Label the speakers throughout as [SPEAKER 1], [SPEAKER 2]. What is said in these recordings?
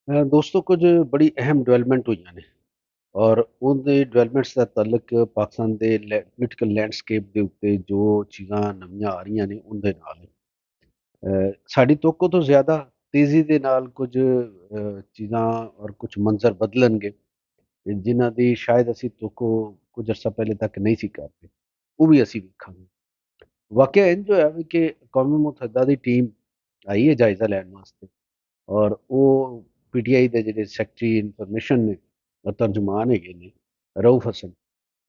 [SPEAKER 1] ਦੋਸਤੋ ਕੁਝ ਬੜੀ ਅਹਿਮ ਡਿਵੈਲਪਮੈਂਟ ਹੋਈਆਂ ਨੇ ਔਰ ਉਹਦੇ ਡਿਵੈਲਪਮੈਂਟਸ ਦਾ ਤਾਲੁਕ ਪਾਕਿਸਤਾਨ ਦੇ ਪੋਲੀਟੀਕਲ ਲੈਂਡਸਕੇਪ ਦੇ ਉੱਤੇ ਜੋ ਚੀਜ਼ਾਂ ਨਵੀਆਂ ਆ ਰਹੀਆਂ ਨੇ ਉਹਦੇ ਨਾਲ ਹੈ। ਸਾਡੀ ਤੋਕੋ ਤੋਂ ਜ਼ਿਆਦਾ ਤੇਜ਼ੀ ਦੇ ਨਾਲ ਕੁਝ ਚੀਜ਼ਾਂ ਔਰ ਕੁਝ ਮੰਜ਼ਰ ਬਦਲਣਗੇ ਜਿਨ੍ਹਾਂ ਦੀ ਸ਼ਾਇਦ ਅਸੀਂ ਤੋਕੋ ਕੁਝ ਅਰਸਾ ਪਹਿਲੇ ਤੱਕ ਨਹੀਂ ਸੀ ਕਰਦੇ। ਉਹ ਵੀ ਅਸੀਂ ਵੇਖਾਂਗੇ। ਵਾਕਿਆ ਇੰਝ ਹੋਇਆ ਵੀ ਕਿ ਕੌਮੀ ਮੁਤਹੱਦਾ ਦੀ ਟੀਮ ਆਈ ਹੈ ਜਾਇਜ਼ਾ ਲੈਣ ਵਾਸਤੇ ਔਰ ਉਹ ਪੀਟੀਆਈ ਦੇ ਜਿਹੜੇ ਸੈਕਟਰੀ ਇਨਫੋਰਮੇਸ਼ਨ ਨੇ ਤਰਜਮਾਨ ਹੈਗੇ ਨੇ ਰਊਫ ਹਸਨ,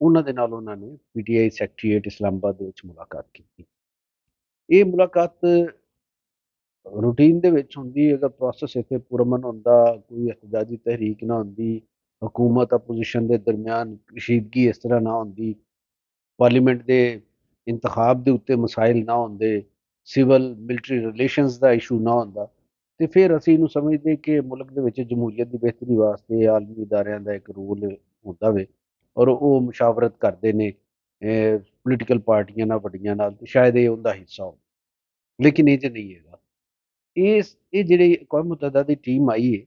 [SPEAKER 1] ਉਹਨਾਂ ਦੇ ਨਾਲ ਉਹਨਾਂ ਨੇ ਪੀਟੀਆਈ ਸੈਕਟਰੀਏਟ ਇਸਲਾਮਾਬਾਦ ਦੇ ਵਿੱਚ ਮੁਲਾਕਾਤ ਕੀਤੀ। ਇਹ ਮੁਲਾਕਾਤ ਰੂਟੀਨ ਦੇ ਵਿੱਚ ਹੁੰਦੀ ਅਗਰ ਪ੍ਰੋਸੈਸ ਇੱਥੇ ਪੁਰਅਮਨ ਹੁੰਦਾ, ਕੋਈ ਇhtਜਾਜੀ ਤਹਿਰੀਕ ਨਾ ਹੁੰਦੀ, ਹਕੂਮਤ ਅਪੋਜੀਸ਼ਨ ਦੇ ਦਰਮਿਆਨ ਕਸ਼ੀਦਗੀ ਇਸ ਤਰ੍ਹਾਂ ਨਾ ਹੁੰਦੀ, ਪਾਰਲੀਮੈਂਟ ਦੇ ਇੰਤਖਾਬ ਦੇ ਉੱਤੇ ਮਸਾਇਲ ਨਾ ਹੁੰਦੇ, ਸਿਵਲ ਮਿਲਟਰੀ ਰਿਲੇਸ਼ਨਸ ਦਾ ਇਸ਼ੂ ਨਾ ਹੁੰਦਾ, ਤੇ ਫਿਰ ਅਸੀਂ ਇਹਨੂੰ ਸਮਝਦੇ ਕਿ ਮੁਲਕ ਦੇ ਵਿੱਚ ਜਮਹੂਰੀਅਤ ਦੀ ਬਿਹਤਰੀ ਵਾਸਤੇ ਆਲਮੀ ਅਦਾਰਿਆਂ ਦਾ ਇੱਕ ਰੋਲ ਹੁੰਦਾ ਵੇ ਔਰ ਉਹ ਮੁਸ਼ਾਵਰਤ ਕਰਦੇ ਨੇ ਪੋਲੀਟੀਕਲ ਪਾਰਟੀਆਂ ਨਾਲ ਵੱਡੀਆਂ ਨਾਲ, ਤੇ ਸ਼ਾਇਦ ਇਹ ਉਹਦਾ ਹਿੱਸਾ ਹੋ। ਲੇਕਿਨ ਇਹ 'ਚ ਨਹੀਂ ਹੈਗਾ। ਇਹ ਜਿਹੜੀ ਅਕਵਾਮ ਮੁਤੱਹਦਾ ਦੀ ਟੀਮ ਆਈ ਹੈ,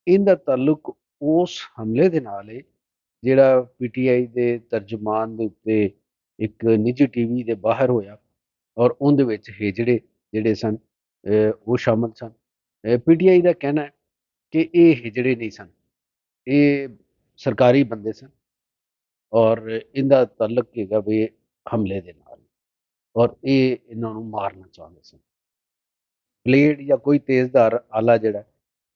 [SPEAKER 1] ਇਹਦਾ ਤਾਲੁਕ ਉਸ ਹਮਲੇ ਦੇ ਨਾਲ ਹੈ ਜਿਹੜਾ ਪੀਟੀਆਈ ਦੇ ਤਰਜਮਾਨ ਦੇ ਉੱਤੇ ਇੱਕ ਨਿੱਜੀ ਟੀਵੀ ਦੇ ਬਾਹਰ ਹੋਇਆ ਔਰ ਉਹਦੇ ਵਿੱਚ ਹਿਜੜੇ ਜਿਹੜੇ ਸਨ ਉਹ ਸ਼ਾਮਲ ਸਨ। ਪੀਟੀਆਈ ਦਾ ਕਹਿਣਾ ਹੈ ਕਿ ਇਹ ਹਿਜੜੇ ਨਹੀਂ ਸਨ, ਇਹ ਸਰਕਾਰੀ ਬੰਦੇ ਸਨ ਔਰ ਇਹਦਾ ਤਾਲੁਕ ਹੈਗਾ ਵੀ ਹਮਲੇ ਦੇ ਨਾਲ ਔਰ ਇਹ ਇਹਨਾਂ ਨੂੰ ਮਾਰਨਾ ਚਾਹੁੰਦੇ ਸਨ। ਬਲੇਡ ਜਾਂ ਕੋਈ ਤੇਜ਼ਧਾਰ ਆਲਾ ਜਿਹੜਾ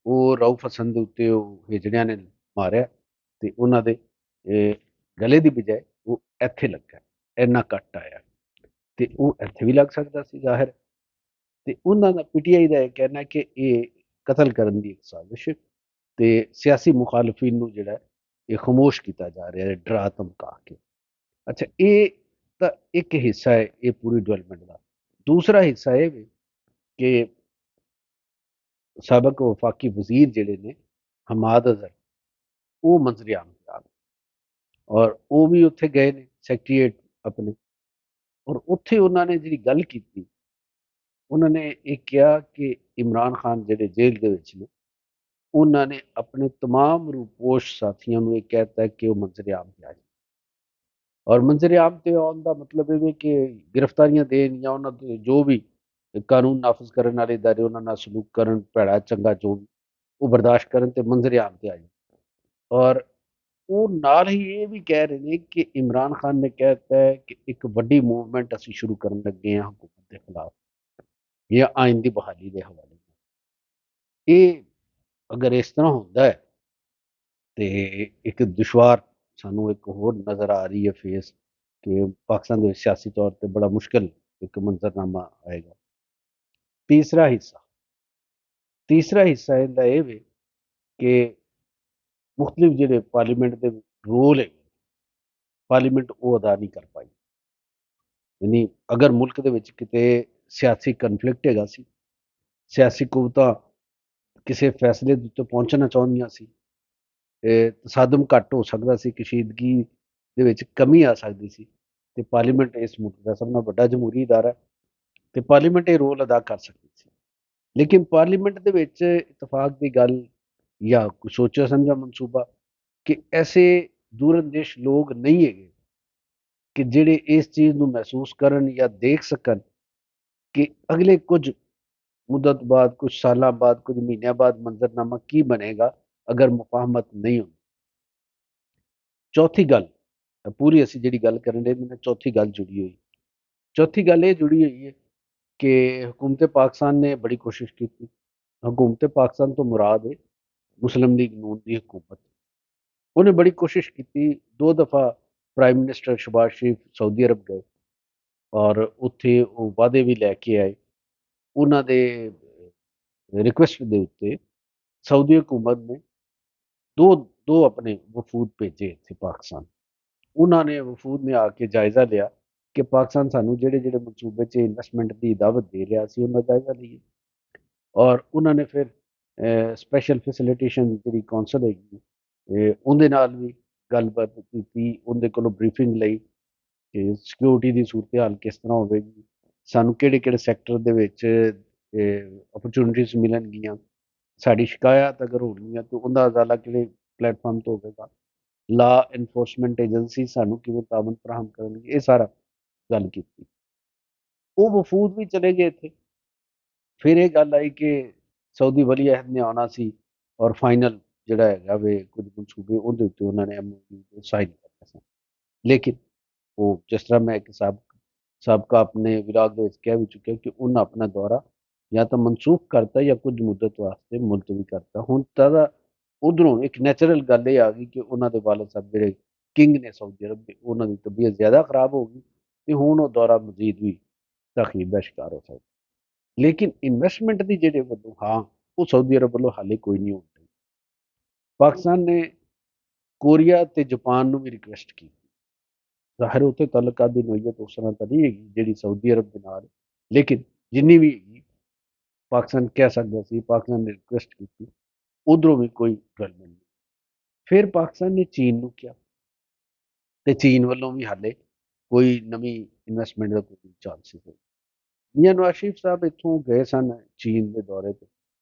[SPEAKER 1] ਉਹ ਰਊਫ ਹਸਨ ਦੇ ਉੱਤੇ ਉਹ ਹਿਜੜਿਆਂ ਨੇ ਮਾਰਿਆ ਤੇ ਉਹਨਾਂ ਦੇ ਗਲੇ ਦੀ ਬਜਾਏ ਉਹ ਇੱਥੇ ਲੱਗਾ, ਇੰਨਾ ਕੱਟ ਆਇਆ ਤੇ ਉਹ ਇੱਥੇ ਵੀ ਲੱਗ ਸਕਦਾ ਸੀ ਜ਼ਾਹਿਰ। ਤੇ ਉਹਨਾਂ ਦਾ ਪੀਟੀਆਈ ਦਾ ਇਹ ਕਹਿਣਾ ਕਿ ਇਹ ਕਤਲ ਕਰਨ ਦੀ ਇੱਕ ਸਾਜ਼ਿਸ਼ ਹੈ ਤੇ ਸਿਆਸੀ ਮੁਖਾਲਫੀਨ ਨੂੰ ਜਿਹੜਾ ਇਹ ਖਾਮੋਸ਼ ਕੀਤਾ ਜਾ ਰਿਹਾ ਹੈ ਡਰਾ ਧਮਕਾ ਕੇ। ਅੱਛਾ, ਇਹ ਤਾਂ ਇੱਕ ਹਿੱਸਾ ਹੈ ਇਹ ਪੂਰੀ ਡਿਵੈਲਪਮੈਂਟ ਦਾ। ਦੂਸਰਾ ਹਿੱਸਾ ਇਹ ਵੀ ਕਿ ਸਾਬਕ ਵਫਾਕੀ ਵਜ਼ੀਰ ਜਿਹੜੇ ਨੇ ਹਮਾਦ ਅਜ਼ਹਰ, ਉਹ ਮੰਜ਼ਰ ਆਮ ਤੇ ਆ ਗਏ ਔਰ ਉਹ ਵੀ ਉੱਥੇ ਗਏ ਨੇ ਸੈਕਟਰੀਏਟ ਆਪਣੇ, ਔਰ ਉੱਥੇ ਉਹਨਾਂ ਨੇ ਜਿਹੜੀ ਗੱਲ ਕੀਤੀ, ਉਹਨਾਂ ਨੇ ਇਹ ਕਿਹਾ ਕਿ ਇਮਰਾਨ ਖਾਨ ਜਿਹੜੇ ਜੇਲ੍ਹ ਦੇ ਵਿੱਚ ਨੇ, ਉਹਨਾਂ ਨੇ ਆਪਣੇ ਤਮਾਮ ਰੂਪੋਸ਼ ਸਾਥੀਆਂ ਨੂੰ ਇਹ ਕਹਿ ਦਿੱਤਾ ਕਿ ਉਹ ਮੰਜ਼ਰ ਆਮ ਤੇ ਆ ਜਾਣ ਔਰ ਮੰਜ਼ਰ ਆਮ ਤੇ ਆਉਣ ਦਾ ਮਤਲਬ ਇਹ ਵੀ ਕਿ ਗ੍ਰਿਫਤਾਰੀਆਂ ਦੇਣ ਜਾਂ ਉਹਨਾਂ ਦੇ ਜੋ ਵੀ ਕਾਨੂੰਨ ਨਾਫਜ਼ ਕਰਨ ਵਾਲੇ ਇਦਾਰੇ ਉਹਨਾਂ ਨਾਲ ਸਲੂਕ ਕਰਨ, ਭੈੜਾ ਚੰਗਾ ਜੋ ਵੀ, ਉਹ ਬਰਦਾਸ਼ਤ ਕਰਨ ਤੇ ਮੰਜ਼ਰ ਆਮ ਤੇ ਆ ਜਾਣ। ਔਰ ਉਹ ਨਾਲ ਹੀ ਇਹ ਵੀ ਕਹਿ ਰਹੇ ਨੇ ਕਿ ਇਮਰਾਨ ਖਾਨ ਨੇ ਕਹਿ ਦਿੱਤਾ ਹੈ ਕਿ ਇੱਕ ਵੱਡੀ ਮੂਵਮੈਂਟ ਅਸੀਂ ਸ਼ੁਰੂ ਕਰਨ ਲੱਗੇ ਹਾਂ ਹਕੂਮਤ ਦੇ ਖਿਲਾਫ ਜਾਂ ਆਇਨ ਦੀ ਬਹਾਲੀ ਦੇ ਹਵਾਲੇ ਨਾਲ। ਇਹ ਅਗਰ ਇਸ ਤਰ੍ਹਾਂ ਹੁੰਦਾ ਹੈ ਤੇ ਇੱਕ ਦੁਸ਼ਵਾਰ ਸਾਨੂੰ ਇੱਕ ਹੋਰ ਨਜ਼ਰ ਆ ਰਹੀ ਹੈ ਫੇਸ ਕਿ ਪਾਕਿਸਤਾਨ ਦੇ ਵਿੱਚ ਸਿਆਸੀ ਤੌਰ ਤੇ ਬੜਾ ਮੁਸ਼ਕਿਲ ਇੱਕ ਮੰਜ਼ਰਨਾਮਾ ਆਏਗਾ। ਤੀਸਰਾ ਹਿੱਸਾ ਤੀਸਰਾ ਹਿੱਸਾ ਇਹਦਾ ਇਹ ਵੇ ਕਿ ਮੁਖਤਲਿਫ ਜਿਹੜੇ ਪਾਰਲੀਮੈਂਟ ਦੇ ਰੋਲ ਹੈ, ਪਾਰਲੀਮੈਂਟ ਉਹ ਅਦਾ ਨਹੀਂ ਕਰ ਪਾਈ। ਯਾਨੀ ਅਗਰ ਮੁਲਕ ਦੇ ਵਿੱਚ ਕਿਤੇ ਸਿਆਸੀ ਕਨਫਲਿਕਟ ਹੈਗਾ ਸੀ, ਸਿਆਸੀ ਕੁਵਤਾਂ ਕਿਸੇ ਫੈਸਲੇ ਦੇ ਉੱਤੇ ਪਹੁੰਚਣਾ ਚਾਹੁੰਦੀਆਂ ਸੀ, ਤਸਾਦਮ ਘੱਟ ਹੋ ਸਕਦਾ ਸੀ, ਕਸ਼ੀਦਗੀ ਦੇ ਵਿੱਚ ਕਮੀ ਆ ਸਕਦੀ ਸੀ, ਤੇ ਪਾਰਲੀਮੈਂਟ ਇਸ ਮੁਲਕ ਦਾ ਸਭ ਨਾਲ ਵੱਡਾ ਜਮਹੂਰੀ ਅਦਾਰਾ ਤੇ ਪਾਰਲੀਮੈਂਟ ਇਹ ਰੋਲ ਅਦਾ ਕਰ ਸਕਦੀ ਸੀ। ਲੇਕਿਨ ਪਾਰਲੀਮੈਂਟ ਦੇ ਵਿੱਚ ਇਤਫਾਕ ਦੀ ਗੱਲ ਜਾਂ ਕੋਈ ਸੋਚਿਆ ਸਮਝਿਆ ਮਨਸੂਬਾ ਕਿ ਐਸੇ ਦੂਰਅੰਦੇਸ਼ ਲੋਕ ਨਹੀਂ ਹੈਗੇ ਕਿ ਜਿਹੜੇ ਇਸ ਚੀਜ਼ ਨੂੰ ਮਹਿਸੂਸ ਕਰਨ ਜਾਂ ਦੇਖ ਸਕਣ ਕਿ ਅਗਲੇ ਕੁਝ ਮੁੱਦਤ ਬਾਅਦ, ਕੁਝ ਸਾਲਾਂ ਬਾਅਦ, ਕੁਝ ਮਹੀਨਿਆਂ ਬਾਅਦ ਮੰਜ਼ਰਨਾਮਾ ਕੀ ਬਣੇਗਾ ਅਗਰ ਮੁਫਾਹਮਤ ਨਹੀਂ ਹੁੰਦੀ। ਚੌਥੀ ਗੱਲ, ਪੂਰੀ ਅਸੀਂ ਜਿਹੜੀ ਗੱਲ ਕਰਨ ਦੇ ਨਾਲ ਚੌਥੀ ਗੱਲ ਜੁੜੀ ਹੋਈ। ਚੌਥੀ ਗੱਲ ਇਹ ਜੁੜੀ ਹੋਈ ਹੈ ਕਿ ਹਕੂਮਤ ਪਾਕਿਸਤਾਨ ਨੇ ਬੜੀ ਕੋਸ਼ਿਸ਼ ਕੀਤੀ। ਹਕੂਮਤ ਪਾਕਿਸਤਾਨ ਤੋਂ ਮੁਰਾਦ ਹੈ ਮੁਸਲਿਮ ਲੀਗ ਨੂਨ ਦੀ ਹਕੂਮਤ। ਉਹਨੇ ਬੜੀ ਕੋਸ਼ਿਸ਼ ਕੀਤੀ, 2 ਦਫਾ ਪ੍ਰਾਈਮ ਮਿਨਿਸਟਰ ਸ਼ਬਾਜ਼ ਸ਼ਰੀਫ ਸਾਊਦੀ ਅਰਬ ਗਏ ਔਰ ਉੱਥੇ ਉਹ ਵਾਅਦੇ ਵੀ ਲੈ ਕੇ ਆਏ। ਉਹਨਾਂ ਦੇ ਰਿਕੁਐਸਟ ਦੇ ਉੱਤੇ ਸਾਊਦੀ ਹਕੂਮਤ ਨੇ ਦੋ ਦੋ ਆਪਣੇ ਵਫੂਦ ਭੇਜੇ ਇੱਥੇ ਪਾਕਿਸਤਾਨ। ਉਹਨਾਂ ਨੇ ਵਫੂਦ ਨੇ ਆ ਕੇ ਜਾਇਜ਼ਾ ਲਿਆ ਕਿ ਪਾਕਿਸਤਾਨ ਸਾਨੂੰ ਜਿਹੜੇ ਜਿਹੜੇ ਮਨਸੂਬੇ 'ਚ ਇਨਵੈਸਟਮੈਂਟ ਦੀ ਦਾਵਤ ਦੇ ਰਿਹਾ ਸੀ ਉਹਨਾਂ ਦਾ ਜਾਇਜ਼ਾ ਲਈਏ। ਔਰ ਉਹਨਾਂ ਨੇ ਫਿਰ ਸਪੈਸ਼ਲ ਫੈਸਿਲਿਟੇਸ਼ਨ ਜਿਹੜੀ ਕੌਂਸਲ ਹੈਗੀ ਉਹਦੇ ਨਾਲ ਵੀ ਗੱਲਬਾਤ ਕੀਤੀ, ਉਹਦੇ ਕੋਲੋਂ ਬਰੀਫਿੰਗ ਲਈ ਕਿ ਸਿਕਿਉਰਿਟੀ ਦੀ ਸੂਰਤ ਹਾਲ ਕਿਸ ਤਰ੍ਹਾਂ ਹੋਵੇਗੀ, ਸਾਨੂੰ ਕਿਹੜੇ ਕਿਹੜੇ ਸੈਕਟਰ ਦੇ ਵਿੱਚ ਅਪਰਚੁਨਿਟੀਜ਼ ਮਿਲਣਗੀਆਂ, ਸਾਡੀ ਸ਼ਿਕਾਇਤ ਅਗਰ ਹੋਣੀ ਹੈ ਤਾਂ ਉਹਦਾ ਅਦਾਲਾ ਕਿਹੜੇ ਪਲੇਟਫਾਰਮ ਤੋਂ ਹੋਵੇਗਾ, ਲਾ ਇਨਫੋਰਸਮੈਂਟ ਏਜੰਸੀ ਸਾਨੂੰ ਕਿਵੇਂ ਤਾਮਨ ਫਰਾਹਮ ਕਰਨਗੀ, ਇਹ ਸਾਰਾ ਗੱਲ ਕੀਤੀ। ਉਹ ਵਫੂਦ ਵੀ ਚਲੇ ਗਏ ਇੱਥੇ। ਫਿਰ ਇਹ ਗੱਲ ਆਈ ਕਿ ਸਾਊਦੀ ਵਲੀ ਅਹਿਦ ਨੇ ਆਉਣਾ ਸੀ ਔਰ ਫਾਈਨਲ ਜਿਹੜਾ ਹੈਗਾ ਵੇ ਕੁਝ ਮਨਸੂਬੇ ਉਹਦੇ ਉੱਤੇ ਉਹਨਾਂ ਨੇ MOU ਤੇ ਸਾਈਨ ਕਰਨਾ ਸੀ। ਲੇਕਿਨ ਉਹ ਜਿਸ ਤਰ੍ਹਾਂ ਮੈਂ ਇੱਕ ਸਾਬਕਾ ਆਪਣੇ ਵਿਰਾਗ ਦੇ ਵਿੱਚ ਕਹਿ ਵੀ ਚੁੱਕਿਆ ਕਿ ਉਹਨਾਂ ਆਪਣਾ ਦੌਰਾ ਜਾਂ ਤਾਂ ਮਨਸੂਖ ਕਰਤਾ ਜਾਂ ਕੁਝ ਮੁੱਦਤ ਵਾਸਤੇ ਮੁਲਤਵੀ ਕਰਤਾ। ਹੁਣ ਤਾਂ ਉਧਰੋਂ ਇੱਕ ਨੈਚੁਰਲ ਗੱਲ ਇਹ ਆ ਗਈ ਕਿ ਉਹਨਾਂ ਦੇ ਵਾਲਦ ਸਾਹਿਬ ਜਿਹੜੇ ਕਿੰਗ ਨੇ ਸਾਊਦੀ ਅਰਬ ਦੇ, ਉਹਨਾਂ ਦੀ ਤਬੀਅਤ ਜ਼ਿਆਦਾ ਖਰਾਬ ਹੋ ਗਈ ਤੇ ਹੁਣ ਉਹ ਦੌਰਾ ਮਜ਼ੀਦ ਵੀ ਤਖੀਰ ਦਾ ਸ਼ਿਕਾਰ ਹੋ ਸਕਦਾ। ਲੇਕਿਨ ਇਨਵੈਸਟਮੈਂਟ ਦੀ ਜਿਹੜੇ ਵੱਲੋਂ ਹਾਂ, ਉਹ ਸਾਊਦੀ ਅਰਬ ਵੱਲੋਂ ਹਾਲੇ ਕੋਈ ਨਹੀਂ ਹੁੰਦੀ। ਪਾਕਿਸਤਾਨ ਨੇ ਕੋਰੀਆ ਤੇ ਜਾਪਾਨ ਨੂੰ ਵੀ ਰਿਕੁਐਸਟ ਕੀਤੀ। ਜ਼ਾਹਿਰ ਉੱਥੇ ਤਾਲੁਕਾਤ ਦੀ ਨੋਈਅਤ ਉਸ ਤਰ੍ਹਾਂ ਤਾਂ ਨਹੀਂ ਹੈਗੀ ਜਿਹੜੀ ਸਾਊਦੀ ਅਰਬ ਦੇ ਨਾਲ, ਲੇਕਿਨ ਜਿੰਨੀ ਵੀ ਹੈਗੀ ਪਾਕਿਸਤਾਨ ਕਹਿ ਸਕਦਾ ਸੀ, ਪਾਕਿਸਤਾਨ ਨੇ ਰਿਕੁਐਸਟ ਕੀਤੀ, ਉਧਰੋਂ ਵੀ ਕੋਈ ਗੱਲ ਨਹੀਂ। ਫਿਰ ਪਾਕਿਸਤਾਨ ਨੇ ਚੀਨ ਨੂੰ ਕਿਹਾ ਤੇ ਚੀਨ ਵੱਲੋਂ ਵੀ ਹਾਲੇ ਕੋਈ ਨਵੀਂ ਇਨਵੈਸਟਮੈਂਟ ਦਾ ਕੋਈ ਚਾਂਸਿਸ ਨਹੀਂ। ਮੀਆਂ ਨਵਾਜ਼ ਸ਼ਰੀਫ ਸਾਹਿਬ ਇੱਥੋਂ ਗਏ ਸਨ ਚੀਨ ਦੇ ਦੌਰੇ ਤੇ।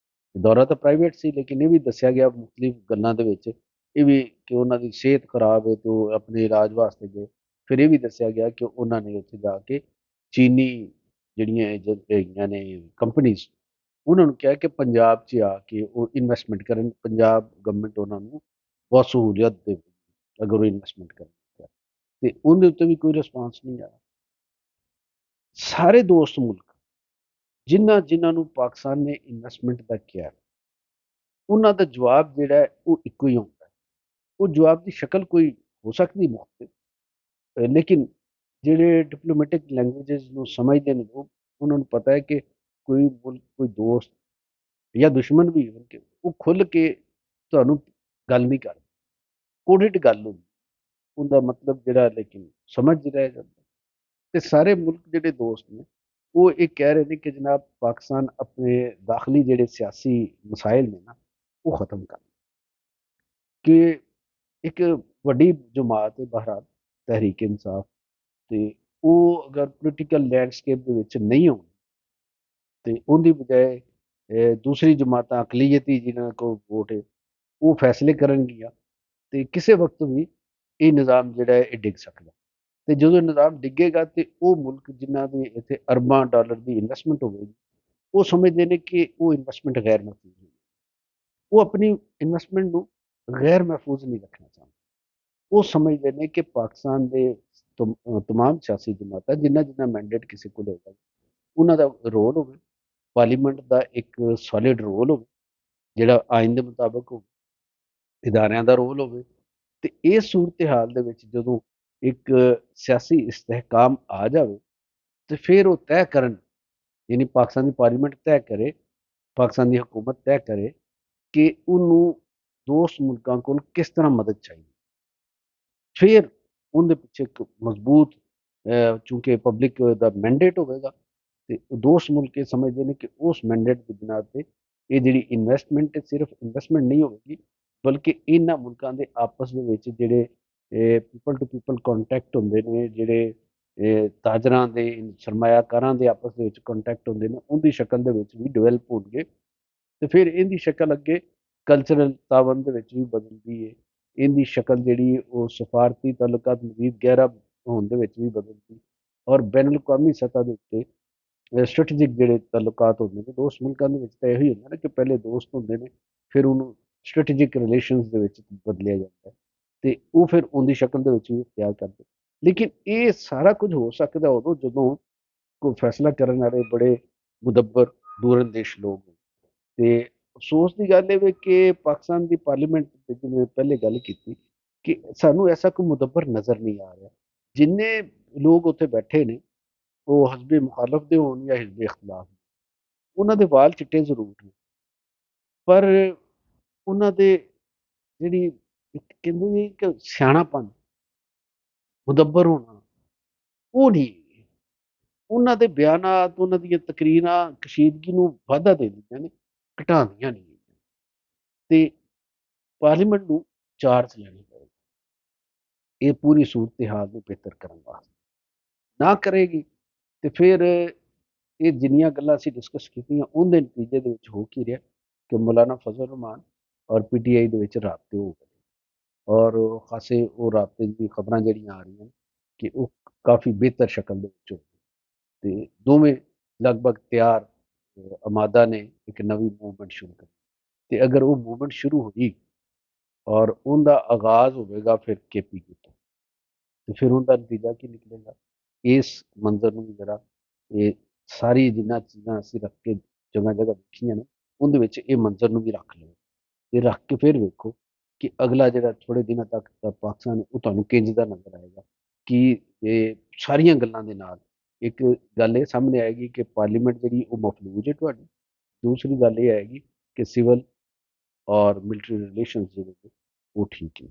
[SPEAKER 1] ਦੌਰਾ ਤਾਂ ਪ੍ਰਾਈਵੇਟ ਸੀ, ਲੇਕਿਨ ਇਹ ਵੀ ਦੱਸਿਆ ਗਿਆ ਮੁਖਤਲਿਫ ਗੱਲਾਂ ਦੇ ਵਿੱਚ ਇਹ ਵੀ ਕਿ ਉਹਨਾਂ ਦੀ ਸਿਹਤ ਖਰਾਬ ਹੈ ਤੇ ਉਹ ਆਪਣੇ ਇਲਾਜ ਵਾਸਤੇ ਗਏ। ਫਿਰ ਇਹ ਵੀ ਦੱਸਿਆ ਗਿਆ ਕਿ ਉਹਨਾਂ ਨੇ ਉੱਥੇ ਜਾ ਕੇ ਚੀਨੀ ਜਿਹੜੀਆਂ ਹੈਗੀਆਂ ਨੇ ਕੰਪਨੀਜ਼, ਉਹਨਾਂ ਨੂੰ ਕਿਹਾ ਕਿ ਪੰਜਾਬ 'ਚ ਆ ਕੇ ਉਹ ਇਨਵੈਸਟਮੈਂਟ ਕਰਨ, ਪੰਜਾਬ ਗਵਰਨਮੈਂਟ ਉਹਨਾਂ ਨੂੰ ਬਹੁਤ ਸਹੂਲੀਅਤ ਦੇਵੇ ਅਗਰ ਉਹ ਇਨਵੈਸਟਮੈਂਟ ਕਰਨ। ਤੇ ਉਹਦੇ ਉੱਤੇ ਵੀ ਕੋਈ ਰਿਸਪਾਂਸ ਨਹੀਂ ਆਇਆ। ਸਾਰੇ ਦੋਸਤ ਮੁਲਕ ਜਿਨ੍ਹਾਂ ਜਿਨ੍ਹਾਂ ਨੂੰ ਪਾਕਿਸਤਾਨ ਨੇ ਇਨਵੈਸਟਮੈਂਟ ਦਾ ਕਿਹਾ, ਉਹਨਾਂ ਦਾ ਜਵਾਬ ਜਿਹੜਾ ਹੈ ਉਹ ਇੱਕੋ ਹੀ ਹੁੰਦਾ ਹੈ। ਉਹ ਜਵਾਬ ਦੀ ਸ਼ਕਲ ਕੋਈ ਹੋ ਸਕਦੀ ਮੁਖਤਲਿਫ, ਲੇਕਿਨ ਜਿਹੜੇ ਡਿਪਲੋਮੈਟਿਕ ਲੈਂਗੁਏਜਸ ਨੂੰ ਸਮਝਦੇ ਨੇ ਲੋਕ, ਉਹਨਾਂ ਨੂੰ ਪਤਾ ਹੈ ਕਿ ਕੋਈ ਮੁਲਕ, ਕੋਈ ਦੋਸਤ ਜਾਂ ਦੁਸ਼ਮਣ ਵੀ ਹੋਣ ਕੇ ਉਹ ਖੁੱਲ੍ਹ ਕੇ ਤੁਹਾਨੂੰ ਗੱਲ ਨਹੀਂ ਕਰਦਾ। ਕੋਡਿਡ ਗੱਲ ਹੁੰਦੀ, ਉਹਦਾ ਮਤਲਬ ਜਿਹੜਾ ਲੇਕਿਨ ਸਮਝ ਰਹਿ ਜਾਂਦਾ। ਤੇ ਸਾਰੇ ਮੁਲਕ ਜਿਹੜੇ ਦੋਸਤ ਨੇ ਉਹ ਇਹ ਕਹਿ ਰਹੇ ਨੇ ਕਿ ਜਨਾਬ ਪਾਕਿਸਤਾਨ ਆਪਣੇ ਦਾਖਲੀ ਜਿਹੜੇ ਸਿਆਸੀ ਮਸਾਇਲ ਨੇ ਨਾ ਉਹ ਖਤਮ ਕਰ, ਕਿ ਇੱਕ ਵੱਡੀ ਜਮਾਤ ਹੈ ਬਹਰਾਲ ਤਹਿਰੀਕ ਇਨਸਾਫ, ਤੇ ਉਹ ਅਗਰ ਪੋਲੀਟੀਕਲ ਲੈਂਡਸਕੇਪ ਦੇ ਵਿੱਚ ਨਹੀਂ ਹੋਣ ਤੇ ਉਹਦੀ ਬਜਾਏ ਦੂਸਰੀ ਜਮਾਤਾਂ ਅਕਲੀਅਤੀ ਜਿਨ੍ਹਾਂ ਕੋਲ ਵੋਟ ਹੈ ਉਹ ਫੈਸਲੇ ਕਰਨਗੀਆਂ ਤੇ ਕਿਸੇ ਵਕਤ ਵੀ ਇਹ ਨਿਜ਼ਾਮ ਜਿਹੜਾ ਹੈ ਇਹ ਡਿੱਗ ਸਕਦਾ। ਤੇ ਜਦੋਂ ਨਿਜ਼ਾਮ ਡਿੱਗੇਗਾ ਤੇ ਉਹ ਮੁਲਕ ਜਿਨ੍ਹਾਂ ਦੇ ਇੱਥੇ ਅਰਬਾਂ ਡਾਲਰ ਦੀ ਇਨਵੈਸਟਮੈਂਟ ਹੋਵੇਗੀ, ਉਹ ਸਮਝਦੇ ਨੇ ਕਿ ਉਹ ਇਨਵੈਸਟਮੈਂਟ ਗੈਰ ਮਹਿਫੂਜ਼ ਹੈ। ਉਹ ਆਪਣੀ ਇਨਵੈਸਟਮੈਂਟ ਨੂੰ ਗੈਰ ਮਹਿਫੂਜ਼ ਨਹੀਂ ਰੱਖਣਾ ਚਾਹੁੰਦੇ। ਉਹ ਸਮਝਦੇ ਨੇ ਕਿ ਪਾਕਿਸਤਾਨ ਦੇ ਤਮਾਮ ਸਿਆਸੀ ਜਮਾਤਾਂ ਜਿਨ੍ਹਾਂ ਜਿਨ੍ਹਾਂ ਮੈਂਡੇਟ ਕਿਸੇ ਕੋਲ ਹੋਏਗਾ, ਉਹਨਾਂ ਦਾ ਰੋਲ ਹੋਵੇ, ਪਾਰਲੀਮੈਂਟ ਦਾ ਇੱਕ ਸੋਲਿਡ ਰੋਲ ਹੋਵੇ ਜਿਹੜਾ ਆਇਨ ਦੇ ਮੁਤਾਬਕ ਹੋਵੇ, ਇਦਾਰਿਆਂ ਦਾ ਰੋਲ ਹੋਵੇ। ਤੇ ਇਸ ਸੂਰਤ ਹਾਲ ਦੇ ਵਿੱਚ ਜਦੋਂ ਇੱਕ ਸਿਆਸੀ ਇਸਤਹਿਕਾਮ ਆ ਜਾਵੇ ਤੇ ਫਿਰ ਉਹ ਤੈਅ ਕਰਨ, ਯਾਨੀ ਪਾਕਿਸਤਾਨ ਦੀ ਪਾਰਲੀਮੈਂਟ ਤੈਅ ਕਰੇ, ਪਾਕਿਸਤਾਨ ਦੀ ਹਕੂਮਤ ਤੈਅ ਕਰੇ ਕਿ ਉਹਨੂੰ ਦੋਸਤ ਮੁਲਕਾਂ ਕੋਲ ਕਿਸ ਤਰ੍ਹਾਂ ਮਦਦ ਚਾਹੀਦੀ। ਫਿਰ ਉਹਦੇ ਪਿੱਛੇ ਇੱਕ ਮਜ਼ਬੂਤ, ਚੂੰਕਿ ਪਬਲਿਕ ਦਾ ਮੈਂਡੇਟ ਹੋਵੇਗਾ ਤੇ ਦੋਸਤ ਮੁਲਕ ਇਹ ਸਮਝਦੇ ਨੇ ਕਿ ਉਸ ਮੈਂਡੇਟ ਦੀ ਬਿਨਾ ਤੇ ਇਹ ਜਿਹੜੀ ਇਨਵੈਸਟਮੈਂਟ ਸਿਰਫ ਇਨਵੈਸਟਮੈਂਟ ਨਹੀਂ ਹੋਵੇਗੀ, ਬਲਕਿ ਇਹਨਾਂ ਮੁਲਕਾਂ ਦੇ ਆਪਸ ਦੇ ਵਿੱਚ ਜਿਹੜੇ ਪੀਪਲ ਟੂ ਪੀਪਲ ਕੰਟੈਕਟ ਹੁੰਦੇ ਨੇ, ਜਿਹੜੇ ਤਾਜਰਾਂ ਦੇ ਸਰਮਾਇਆਕਾਰਾਂ ਦੇ ਆਪਸ ਦੇ ਵਿੱਚ ਕੰਟੈਕਟ ਹੁੰਦੇ ਨੇ, ਉਹਦੀ ਸ਼ਕਲ ਦੇ ਵਿੱਚ ਵੀ ਡਿਵੈਲਪ ਹੋਣਗੇ। ਤੇ ਫਿਰ ਇਹਦੀ ਸ਼ਕਲ ਅੱਗੇ ਕਲਚਰਲ ਤਾਵਨ ਦੇ ਵਿੱਚ ਵੀ ਬਦਲਦੀ ਹੈ। ਇਹਦੀ ਸ਼ਕਲ ਜਿਹੜੀ ਉਹ ਸਫਾਰਤੀ ਤਾਲੁਕਾਤ ਮਜ਼ੀਦ ਗਹਿਰਾ ਹੋਣ ਦੇ ਵਿੱਚ ਵੀ ਬਦਲਦੀ, ਔਰ ਬੈਨ ਅਲ-ਅਕਵਾਮੀ ਸਤ੍ਹਾ ਦੇ ਉੱਤੇ ਸਟ੍ਰੈਟੇਜਿਕ ਜਿਹੜੇ ਤਾਲੁਕਾਤ ਹੁੰਦੇ ਨੇ ਦੋਸਤ ਮੁਲਕਾਂ ਦੇ ਵਿੱਚ ਤਾਂ ਇਹੋ ਹੀ ਹੁੰਦਾ ਨਾ ਕਿ ਪਹਿਲੇ ਦੋਸਤ ਹੁੰਦੇ ਨੇ, ਫਿਰ ਉਹਨੂੰ ਸਟ੍ਰੈਟੇਜਿਕ ਰਿਲੇਸ਼ਨਸ ਦੇ ਵਿੱਚ ਬਦਲਿਆ ਜਾਂਦਾ ਹੈ ਤੇ ਉਹ ਫਿਰ ਉਹਦੀ ਸ਼ਕਲ ਦੇ ਵਿੱਚ ਵੀ ਇਖਤਿਆਰ ਕਰਦੇ। ਲੇਕਿਨ ਇਹ ਸਾਰਾ ਕੁਝ ਹੋ ਸਕਦਾ ਉਦੋਂ ਜਦੋਂ ਕੋਈ ਫੈਸਲਾ ਕਰਨ ਵਾਲੇ ਬੜੇ ਮੁਦੱਬਰ ਦੂਰਅੰਦੇਸ਼ ਲੋਕ ਹੋਣ। ਤੇ ਅਫਸੋਸ ਦੀ ਗੱਲ ਇਹ ਵੇ ਕਿ ਪਾਕਿਸਤਾਨ ਦੀ ਪਾਰਲੀਮੈਂਟ ਤੇ ਜਿਵੇਂ ਪਹਿਲੇ ਗੱਲ ਕੀਤੀ ਕਿ ਸਾਨੂੰ ਐਸਾ ਕੋਈ ਮੁਦੱਬਰ ਨਜ਼ਰ ਨਹੀਂ ਆ ਰਿਹਾ। ਜਿੰਨੇ ਲੋਕ ਉੱਥੇ ਬੈਠੇ ਨੇ ਉਹ ਹਜ਼ਬ ਮੁਖਾਲਫ ਦੇ ਹੋਣ ਜਾਂ ਹਿਜ਼ਬ ਇਖਤਲਾਫ, ਉਹਨਾਂ ਦੇ ਵਾਲ ਚਿੱਟੇ ਜ਼ਰੂਰ ਨੇ, ਪਰ ਉਹਨਾਂ ਦੇ ਜਿਹੜੀ ਇੱਕ ਕਹਿੰਦੇ ਨੇ ਕਿ ਸਿਆਣਾਪਨ, ਮੁਦੱਬਰ ਹੋਣਾ, ਉਹ ਨਹੀਂ ਹੈ। ਉਹਨਾਂ ਦੇ ਬਿਆਨਾਤ, ਉਹਨਾਂ ਦੀਆਂ ਤਕਰੀਰਾਂ ਕਸ਼ੀਦਗੀ ਨੂੰ ਵਾਧਾ ਦੇ ਦਿੰਦੀਆਂ ਨੇ, ਘਟਾਉਂਦੀਆਂ ਨਹੀਂ। ਤੇ ਪਾਰਲੀਮੈਂਟ ਨੂੰ ਚਾਰਜ ਲੈਣੀ ਪਏਗੀ ਇਹ ਪੂਰੀ ਸੂਰਤ ਹਾਲ ਨੂੰ ਬਿਹਤਰ ਕਰਨ ਵਾਸਤੇ। ਨਾ ਕਰੇਗੀ ਤੇ ਫਿਰ ਇਹ ਜਿੰਨੀਆਂ ਗੱਲਾਂ ਅਸੀਂ ਡਿਸਕਸ ਕੀਤੀਆਂ ਉਹਦੇ ਨਤੀਜੇ ਦੇ ਵਿੱਚ ਹੋ ਕੀ ਰਿਹਾ ਕਿ ਮੌਲਾਨਾ ਫਜ਼ਲ ਰਹਿਮਾਨ ਔਰ ਪੀਟੀਆਈ ਦੇ ਵਿੱਚ ਰਾਬਤੇ ਹੋ ਗਏ ਔਰ ਖਾਸੇ ਉਹ ਰਾਬਤੇ ਦੀ ਖਬਰਾਂ ਜਿਹੜੀਆਂ ਆ ਰਹੀਆਂ ਕਿ ਉਹ ਕਾਫੀ ਬਿਹਤਰ ਸ਼ਕਲ ਦੇ ਵਿੱਚ ਹੋ ਗਏ ਤੇ ਦੋਵੇਂ ਲਗਭਗ ਤਿਆਰ ਅਮਾਦਾ ਨੇ ਇੱਕ ਨਵੀਂ ਮੂਵਮੈਂਟ ਸ਼ੁਰੂ ਕੀਤੀ ਤੇ ਅਗਰ ਉਹ ਮੂਵਮੈਂਟ ਸ਼ੁਰੂ ਹੋਈ ਔਰ ਉਹਦਾ ਆਗਾਜ਼ ਹੋਵੇਗਾ ਫਿਰ ਕੇਪੀਕੇ ਤੋਂ ਤੇ ਫਿਰ ਉਹਦਾ ਨਤੀਜਾ ਕੀ ਨਿਕਲੇਗਾ ਇਸ ਮੰਜ਼ਰ ਨੂੰ ਵੀ ਜਰਾ ਇਹ ਸਾਰੀ ਜਿੰਨਾ ਚੀਜ਼ਾਂ ਅਸੀਂ ਰੱਖ ਕੇ ਜਗ੍ਹਾ ਜਗ੍ਹਾ ਦੇਖੀਆਂ ਨੇ ਉਹਦੇ ਵਿੱਚ ਇਹ ਮੰਜ਼ਰ ਨੂੰ ਵੀ ਰੱਖ ਲਓ ਤੇ ਰੱਖ ਕੇ ਫਿਰ ਵੇਖੋ ਕਿ ਅਗਲਾ ਜਿਹੜਾ ਥੋੜੇ ਦਿਨਾਂ ਤੱਕ ਦਾ ਪਾਕਿਸਤਾਨ ਉਹ ਤੁਹਾਨੂੰ ਕਿੰਜ ਦਾ ਨਜ਼ਰ ਆਏਗਾ ਕਿ ਇਹ ਸਾਰੀਆਂ ਗੱਲਾਂ ਦੇ ਨਾਲ ਇੱਕ ਗੱਲ ਇਹ ਸਾਹਮਣੇ ਆਏਗੀ ਕਿ ਪਾਰਲੀਮੈਂਟ ਜਿਹੜੀ ਉਹ ਮਫਲੂਜ ਹੈ ਤੁਹਾਡੀ ਦੂਸਰੀ ਗੱਲ ਇਹ ਆਏਗੀ ਕਿ ਸਿਵਲ ਔਰ ਮਿਲਟਰੀ ਰਿਲੇਸ਼ਨ ਜਿਹੜੇ ਨੇ ਉਹ ਠੀਕ ਨੇ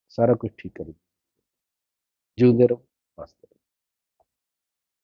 [SPEAKER 1] ਸਾਰਾ ਕੁਝ ਠੀਕ ਕਰੇ ਜਿਉਂਦੇ ਰਹੋ ਬਸ